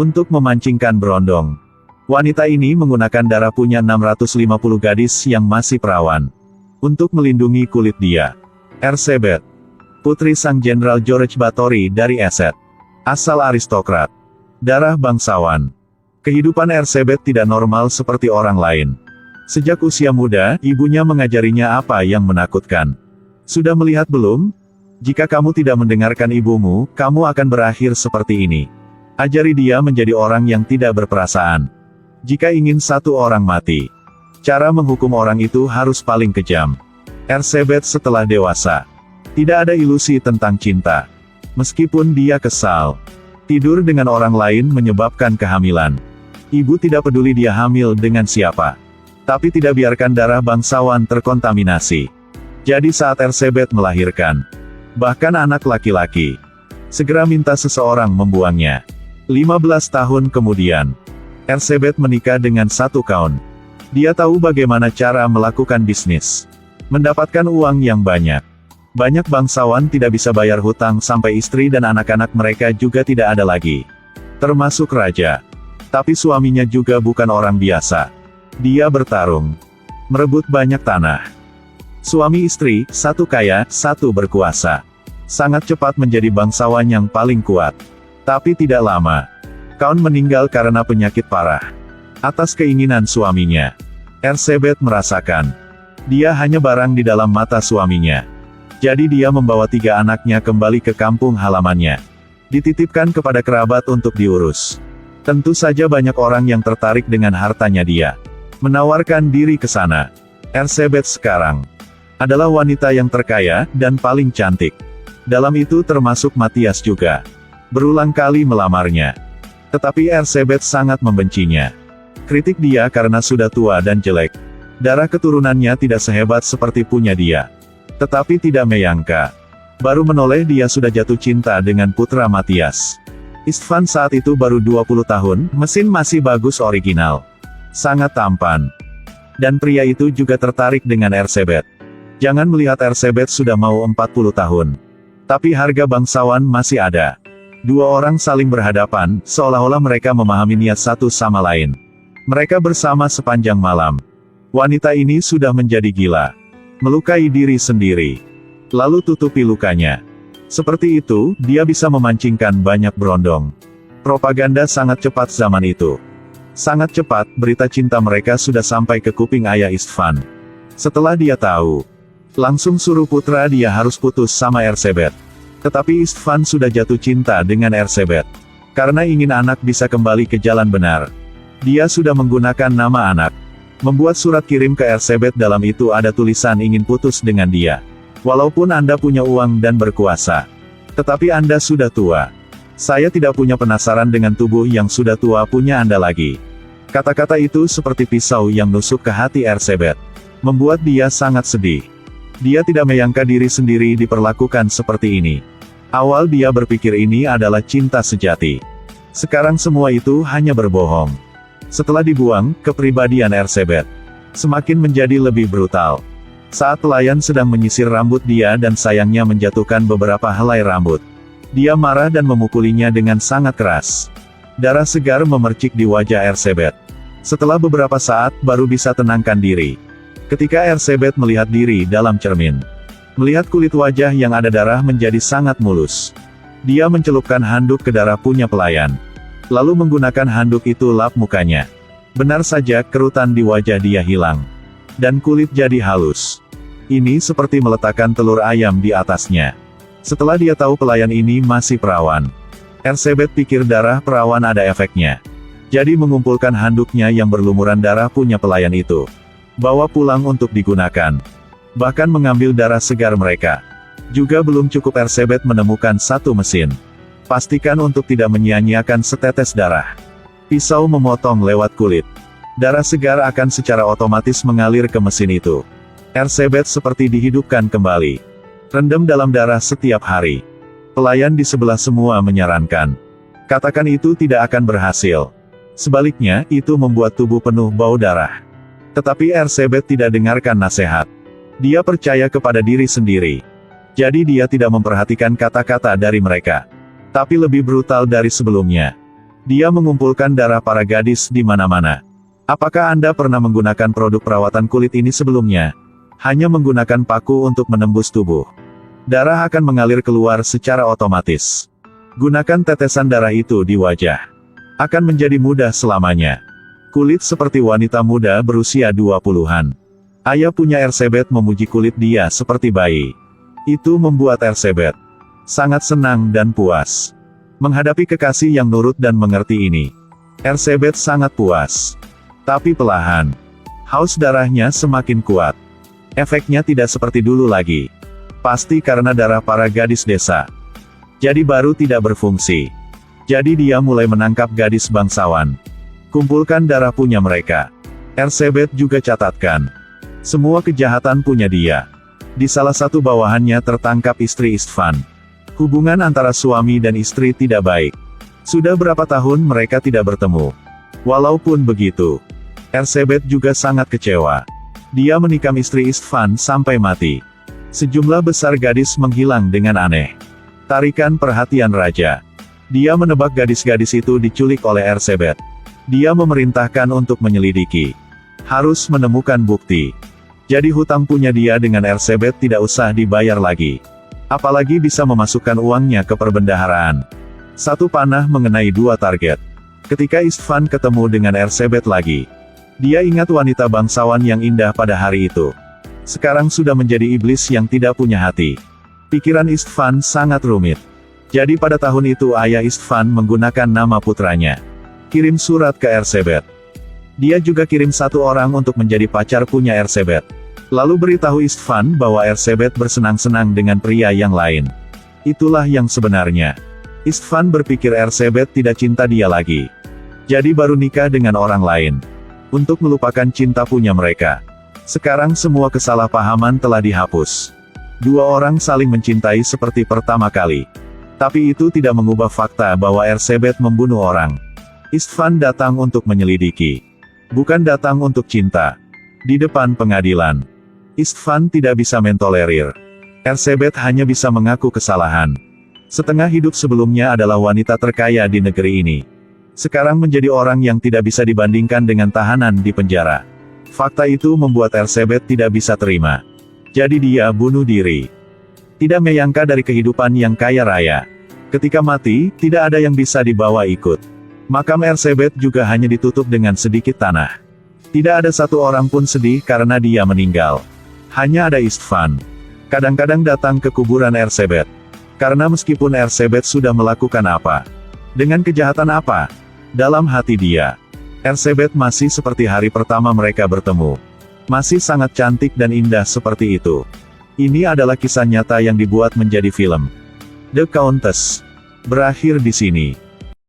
Untuk memancingkan berondong, wanita ini menggunakan darah punya 650 gadis yang masih perawan. Untuk melindungi kulit dia. Erzsébet, putri sang Jenderal George Báthory dari Essex. Asal aristokrat. Darah bangsawan. Kehidupan Erzsébet tidak normal seperti orang lain. Sejak usia muda, ibunya mengajarinya apa yang menakutkan. Sudah melihat belum? Jika kamu tidak mendengarkan ibumu, kamu akan berakhir seperti ini. Ajari dia menjadi orang yang tidak berperasaan. Jika ingin satu orang mati, cara menghukum orang itu harus paling kejam. Erzsébet setelah dewasa. Tidak ada ilusi tentang cinta. Meskipun dia kesal. Tidur dengan orang lain menyebabkan kehamilan. Ibu tidak peduli dia hamil dengan siapa. Tapi tidak biarkan darah bangsawan terkontaminasi. Jadi saat Erzsébet melahirkan, bahkan anak laki-laki, segera minta seseorang membuangnya. 15 tahun kemudian, Erzsébet menikah dengan satu kaun. Dia tahu bagaimana cara melakukan bisnis. Mendapatkan uang yang banyak. Banyak bangsawan tidak bisa bayar hutang sampai istri dan anak-anak mereka juga tidak ada lagi. Termasuk raja. Tapi suaminya juga bukan orang biasa. Dia bertarung. Merebut banyak tanah. Suami istri, satu kaya, satu berkuasa. Sangat cepat menjadi bangsawan yang paling kuat. Tapi tidak lama. Kaun meninggal karena penyakit parah. Atas keinginan suaminya. Erzsébet merasakan. Dia hanya barang di dalam mata suaminya. Jadi dia membawa 3 anaknya kembali ke kampung halamannya. Dititipkan kepada kerabat untuk diurus. Tentu saja banyak orang yang tertarik dengan hartanya dia. Menawarkan diri ke sana. Erzsébet sekarang adalah wanita yang terkaya dan paling cantik. Dalam itu termasuk Matthias juga. Berulang kali melamarnya. Tetapi Erzsébet sangat membencinya. Kritik dia karena sudah tua dan jelek. Darah keturunannya tidak sehebat seperti punya dia. Tetapi tidak menyangka. Baru menoleh dia sudah jatuh cinta dengan putra Matthias. Istvan saat itu baru 20 tahun, mesin masih bagus original. Sangat tampan. Dan pria itu juga tertarik dengan Erzsébet. Jangan melihat Erzsébet sudah mau 40 tahun. Tapi harga bangsawan masih ada. 2 orang saling berhadapan, seolah-olah mereka memahami niat satu sama lain. Mereka bersama sepanjang malam. Wanita ini sudah menjadi gila. Melukai diri sendiri. Lalu tutupi lukanya. Seperti itu, dia bisa memancingkan banyak berondong. Propaganda sangat cepat zaman itu. Sangat cepat, berita cinta mereka sudah sampai ke kuping ayah Istvan. Setelah dia tahu, langsung suruh putra dia harus putus sama Erzsébet. Tetapi Istvan sudah jatuh cinta dengan Erzsébet. Karena ingin anak bisa kembali ke jalan benar. Dia sudah menggunakan nama anak. Membuat surat kirim ke Erzsébet, dalam itu ada tulisan ingin putus dengan dia. Walaupun Anda punya uang dan berkuasa. Tetapi Anda sudah tua. Saya tidak punya penasaran dengan tubuh yang sudah tua punya Anda lagi. Kata-kata itu seperti pisau yang nusuk ke hati Erzsébet. Membuat dia sangat sedih. Dia tidak menyangka diri sendiri diperlakukan seperti ini. Awal dia berpikir ini adalah cinta sejati. Sekarang semua itu hanya berbohong. Setelah dibuang, kepribadian Erzsébet semakin menjadi lebih brutal. Saat pelayan sedang menyisir rambut dia dan sayangnya menjatuhkan beberapa helai rambut. Dia marah dan memukulinya dengan sangat keras. Darah segar memercik di wajah Erzsébet. Setelah beberapa saat, baru bisa tenangkan diri. Ketika Erzsébet melihat diri dalam cermin. Melihat kulit wajah yang ada darah menjadi sangat mulus. Dia mencelupkan handuk ke darah punya pelayan. Lalu menggunakan handuk itu lap mukanya. Benar saja, kerutan di wajah dia hilang. Dan kulit jadi halus. Ini seperti meletakkan telur ayam di atasnya. Setelah dia tahu pelayan ini masih perawan. Erzsébet pikir darah perawan ada efeknya. Jadi mengumpulkan handuknya yang berlumuran darah punya pelayan itu. Bawa pulang untuk digunakan. Bahkan mengambil darah segar mereka. Juga belum cukup, Erzsébet menemukan satu mesin. Pastikan untuk tidak menyia-nyiakan setetes darah. Pisau memotong lewat kulit. Darah segar akan secara otomatis mengalir ke mesin itu. Erzsébet seperti dihidupkan kembali. Rendam dalam darah setiap hari. Pelayan di sebelah semua menyarankan. Katakan itu tidak akan berhasil. Sebaliknya, itu membuat tubuh penuh bau darah. Tetapi Erzsébet tidak dengarkan nasihat. Dia percaya kepada diri sendiri. Jadi dia tidak memperhatikan kata-kata dari mereka. Tapi lebih brutal dari sebelumnya. Dia mengumpulkan darah para gadis di mana-mana. Apakah Anda pernah menggunakan produk perawatan kulit ini sebelumnya? Hanya menggunakan paku untuk menembus tubuh. Darah akan mengalir keluar secara otomatis. Gunakan tetesan darah itu di wajah. Akan menjadi mudah selamanya. Kulit seperti wanita muda berusia 20-an. Ayah punya Elizabeth memuji kulit dia seperti bayi. Itu membuat Elizabeth sangat senang dan puas. Menghadapi kekasih yang nurut dan mengerti ini, Elizabeth sangat puas. Tapi perlahan, haus darahnya semakin kuat. Efeknya tidak seperti dulu lagi. Pasti karena darah para gadis desa. Jadi baru tidak berfungsi. Jadi dia mulai menangkap gadis bangsawan. Kumpulkan darah punya mereka. Elizabeth juga catatkan. Semua kejahatan punya dia. Di salah satu bawahannya tertangkap istri Istvan. Hubungan antara suami dan istri tidak baik. Sudah berapa tahun mereka tidak bertemu. Walaupun begitu, Elizabeth juga sangat kecewa. Dia menikam istri Istvan sampai mati. Sejumlah besar gadis menghilang dengan aneh. Tarikan perhatian raja. Dia menebak gadis-gadis itu diculik oleh Elizabeth. Dia memerintahkan untuk menyelidiki. Harus menemukan bukti. Jadi hutang punya dia dengan Elizabeth tidak usah dibayar lagi. Apalagi bisa memasukkan uangnya ke perbendaharaan. Satu panah mengenai dua target. Ketika Istvan ketemu dengan Elizabeth lagi, dia ingat wanita bangsawan yang indah pada hari itu. Sekarang sudah menjadi iblis yang tidak punya hati. Pikiran Istvan sangat rumit. Jadi pada tahun itu ayah Istvan menggunakan nama putranya. Kirim surat ke Elizabeth. Dia juga kirim satu orang untuk menjadi pacar punya Elizabeth. Lalu beritahu Istvan bahwa Elizabeth bersenang-senang dengan pria yang lain. Itulah yang sebenarnya. Istvan berpikir Elizabeth tidak cinta dia lagi. Jadi baru nikah dengan orang lain. Untuk melupakan cinta punya mereka. Sekarang semua kesalahpahaman telah dihapus. Dua orang saling mencintai seperti pertama kali. Tapi itu tidak mengubah fakta bahwa Elizabeth membunuh orang. Istvan datang untuk menyelidiki. Bukan datang untuk cinta. Di depan pengadilan, Istvan tidak bisa mentolerir. Elizabeth hanya bisa mengaku kesalahan. Setengah hidup sebelumnya adalah wanita terkaya di negeri ini. Sekarang menjadi orang yang tidak bisa dibandingkan dengan tahanan di penjara. Fakta itu membuat Elizabeth tidak bisa terima. Jadi dia bunuh diri. Tidak menyangka dari kehidupan yang kaya raya. Ketika mati, tidak ada yang bisa dibawa ikut. Makam Elizabeth juga hanya ditutup dengan sedikit tanah. Tidak ada satu orang pun sedih karena dia meninggal. Hanya ada Istvan. Kadang-kadang datang ke kuburan Elizabeth. Karena meskipun Elizabeth sudah melakukan apa, dengan kejahatan apa, dalam hati dia, Elizabeth masih seperti hari pertama mereka bertemu. Masih sangat cantik dan indah seperti itu. Ini adalah kisah nyata yang dibuat menjadi film. The Countess berakhir di sini.